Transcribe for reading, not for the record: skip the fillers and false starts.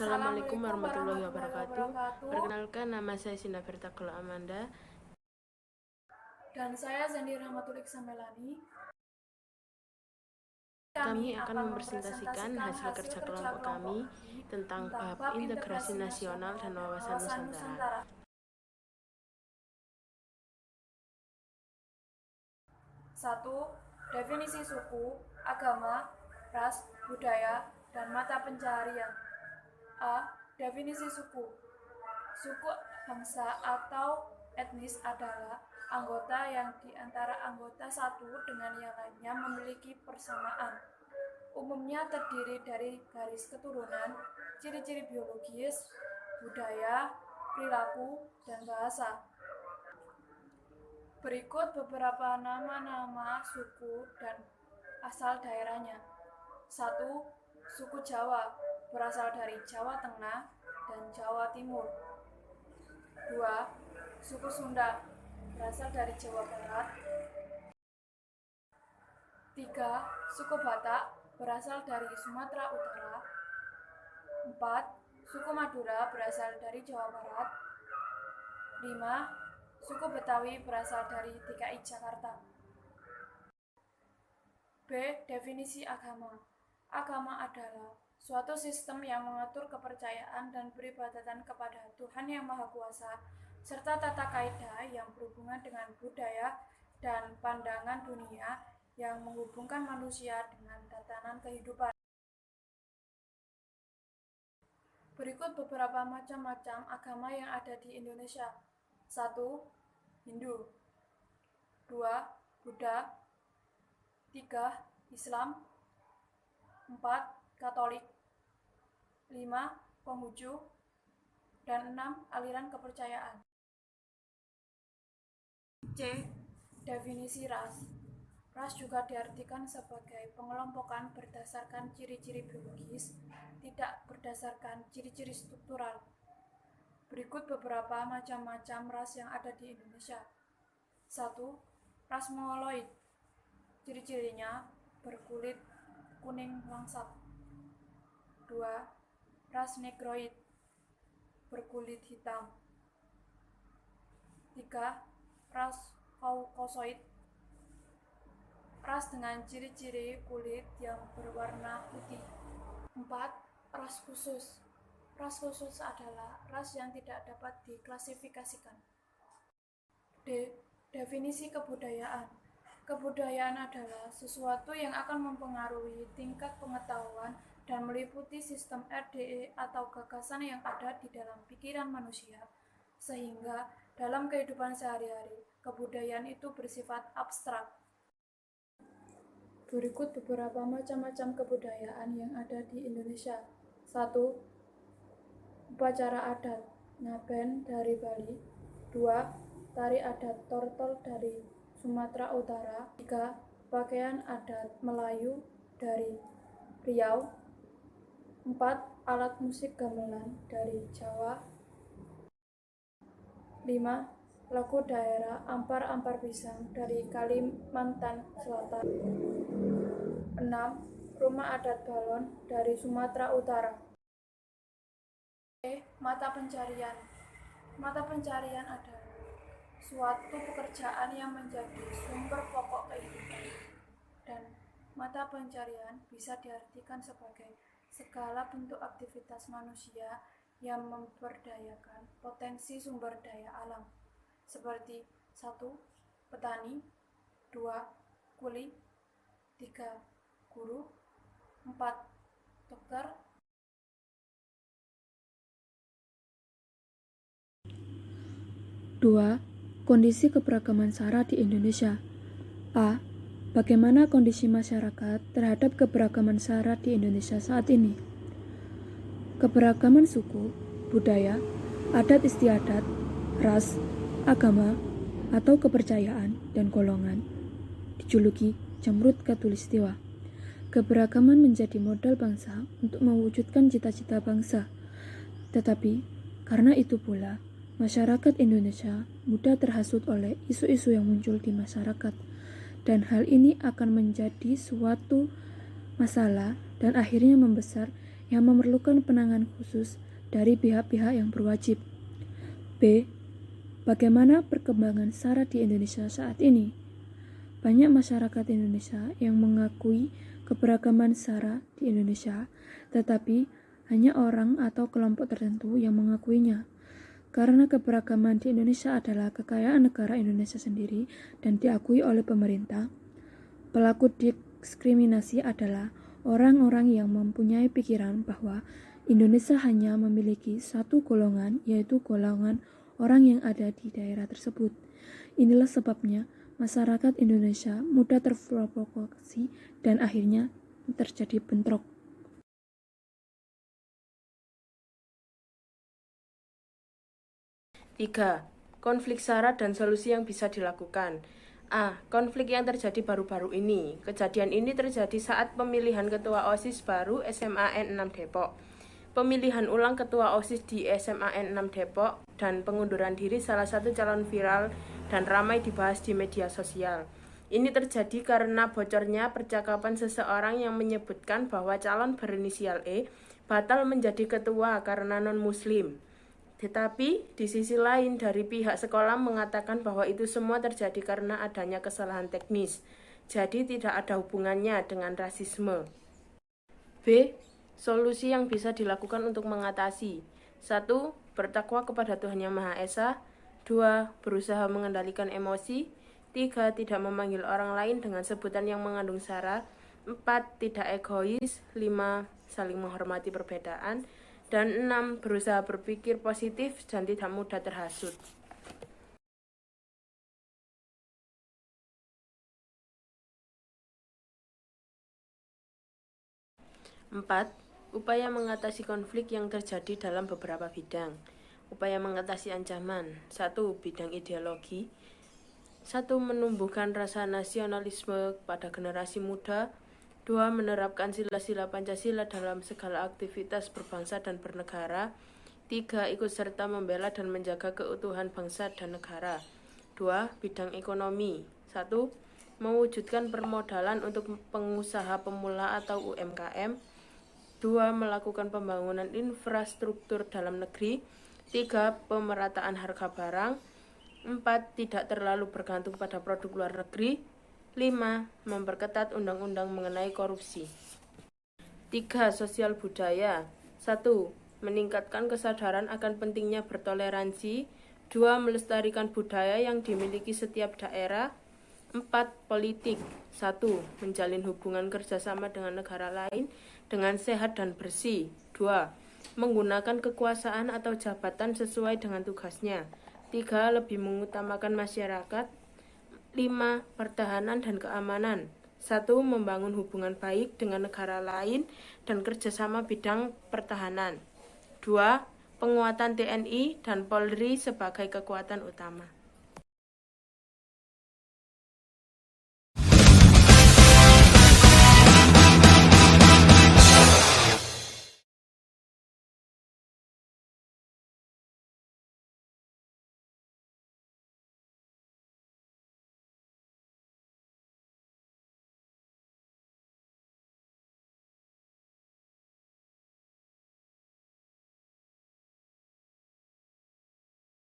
Assalamualaikum warahmatullahi wabarakatuh. Perkenalkan, nama saya Sinda Bertakul Amanda. Dan saya Zandi Rahmatul Iksamelani. Kami akan mempresentasikan hasil kerja kelompok kami tentang bab integrasi nasional dan wawasan Nusantara. 1. Definisi suku, agama, ras, budaya, dan mata pencaharian. A. Definisi suku. Suku bangsa atau etnis adalah anggota yang di antara anggota satu dengan yang lainnya memiliki persamaan. Umumnya terdiri dari garis keturunan, ciri-ciri biologis, budaya, perilaku, dan bahasa. Berikut beberapa nama-nama suku dan asal daerahnya. 1. Suku Jawa, berasal dari Jawa Tengah dan Jawa Timur. 2. Suku Sunda, berasal dari Jawa Barat. 3. Suku Batak, berasal dari Sumatera Utara. 4. Suku Madura, berasal dari Jawa Barat. 5. Suku Betawi, berasal dari DKI Jakarta. B. Definisi agama. Agama adalah suatu sistem yang mengatur kepercayaan dan peribadatan kepada Tuhan Yang Maha Kuasa, serta tata kaidah yang berhubungan dengan budaya dan pandangan dunia yang menghubungkan manusia dengan tatanan kehidupan. Berikut beberapa macam-macam agama yang ada di Indonesia. 1. Hindu. 2. Buddha. 3. Islam. 4. Katolik. 5. Konghucu. Dan 6. Aliran kepercayaan. C. Definisi ras. Ras juga diartikan sebagai pengelompokan berdasarkan ciri-ciri biologis, tidak berdasarkan ciri-ciri struktural. Berikut beberapa macam-macam ras yang ada di Indonesia. 1. Ras Mongoloid. Ciri-cirinya berkulit kuning langsat. 2. Ras Negroid, berkulit hitam. 3. Ras Kaukasoid, ras dengan ciri-ciri kulit yang berwarna putih. 4. Ras khusus. Ras khusus adalah ras yang tidak dapat diklasifikasikan. D. Definisi kebudayaan. Kebudayaan adalah sesuatu yang akan mempengaruhi tingkat pengetahuan dan meliputi sistem RDE atau gagasan yang ada di dalam pikiran manusia, sehingga dalam kehidupan sehari-hari, kebudayaan itu bersifat abstrak. Berikut beberapa macam-macam kebudayaan yang ada di Indonesia. 1. Upacara adat Ngaben dari Bali. 2. Tari adat Tortol dari Sumatera Utara. 3. Pakaian adat Melayu dari Riau. 4. Alat musik gamelan dari Jawa. 5. Lagu daerah Ampar-Ampar Pisang dari Kalimantan Selatan. 6. Rumah adat Balon dari Sumatera Utara. Mata pencarian. Mata pencarian adalah suatu pekerjaan yang menjadi sumber pokok kehidupan, dan mata pencarian bisa diartikan sebagai segala bentuk aktivitas manusia yang memberdayakan potensi sumber daya alam, seperti 1. Petani. 2. Kuli. 3. Guru. 4. Dokter. 2. Kondisi keberagaman SARA di Indonesia. A. Bagaimana kondisi masyarakat terhadap keberagaman SARA di Indonesia saat ini? Keberagaman suku, budaya, adat istiadat, ras, agama, atau kepercayaan dan golongan dijuluki Jamrut Khatulistiwa. Keberagaman menjadi modal bangsa untuk mewujudkan cita-cita bangsa. Tetapi, karena itu pula, masyarakat Indonesia mudah terhasut oleh isu-isu yang muncul di masyarakat, dan hal ini akan menjadi suatu masalah dan akhirnya membesar yang memerlukan penanganan khusus dari pihak-pihak yang berwajib. B. Bagaimana perkembangan SARA di Indonesia saat ini? Banyak masyarakat Indonesia yang mengakui keberagaman SARA di Indonesia, tetapi hanya orang atau kelompok tertentu yang mengakuinya. Karena keberagaman di Indonesia adalah kekayaan negara Indonesia sendiri dan diakui oleh pemerintah, pelaku diskriminasi adalah orang-orang yang mempunyai pikiran bahwa Indonesia hanya memiliki satu golongan, yaitu golongan orang yang ada di daerah tersebut. Inilah sebabnya masyarakat Indonesia mudah terprovokasi dan akhirnya terjadi bentrok. Tiga, konflik SARA dan solusi yang bisa dilakukan. A. Konflik yang terjadi baru-baru ini. Kejadian ini terjadi saat pemilihan ketua OSIS baru SMA N6 Depok, pemilihan ulang ketua OSIS di SMA N6 Depok, dan pengunduran diri salah satu calon viral dan ramai dibahas di media sosial. Ini terjadi karena bocornya percakapan seseorang yang menyebutkan bahwa calon berinisial E batal menjadi ketua karena non-muslim. Tetapi di sisi lain dari pihak sekolah mengatakan bahwa itu semua terjadi karena adanya kesalahan teknis, jadi tidak ada hubungannya dengan rasisme. B. Solusi yang bisa dilakukan untuk mengatasi. 1. Bertakwa kepada Tuhan Yang Maha Esa. 2. Berusaha mengendalikan emosi. 3. Tidak memanggil orang lain dengan sebutan yang mengandung sara. 4. Tidak egois. 5. Saling menghormati perbedaan. Dan 6. Berusaha berpikir positif dan tidak mudah terhasut. 4. Upaya mengatasi konflik yang terjadi dalam beberapa bidang. Upaya mengatasi ancaman. 1. Bidang ideologi. 1. Menumbuhkan rasa nasionalisme pada generasi muda. 2. Menerapkan sila-sila Pancasila dalam segala aktivitas berbangsa dan bernegara. 3. Ikut serta membela dan menjaga keutuhan bangsa dan negara. 2. Bidang ekonomi. 1. Mewujudkan permodalan untuk pengusaha pemula atau UMKM. 2. Melakukan pembangunan infrastruktur dalam negeri. 3. Pemerataan harga barang. 4. Tidak terlalu bergantung pada produk luar negeri. 5. Memperketat undang-undang mengenai korupsi. 3. Sosial budaya. 1. Meningkatkan kesadaran akan pentingnya bertoleransi. 2. Melestarikan budaya yang dimiliki setiap daerah. 4. Politik. 1. Menjalin hubungan kerjasama dengan negara lain dengan sehat dan bersih. 2. Menggunakan kekuasaan atau jabatan sesuai dengan tugasnya. 3. Lebih mengutamakan masyarakat. 5. Pertahanan dan keamanan. 1. Membangun hubungan baik dengan negara lain dan kerjasama bidang pertahanan. 2. Penguatan TNI dan Polri sebagai kekuatan utama.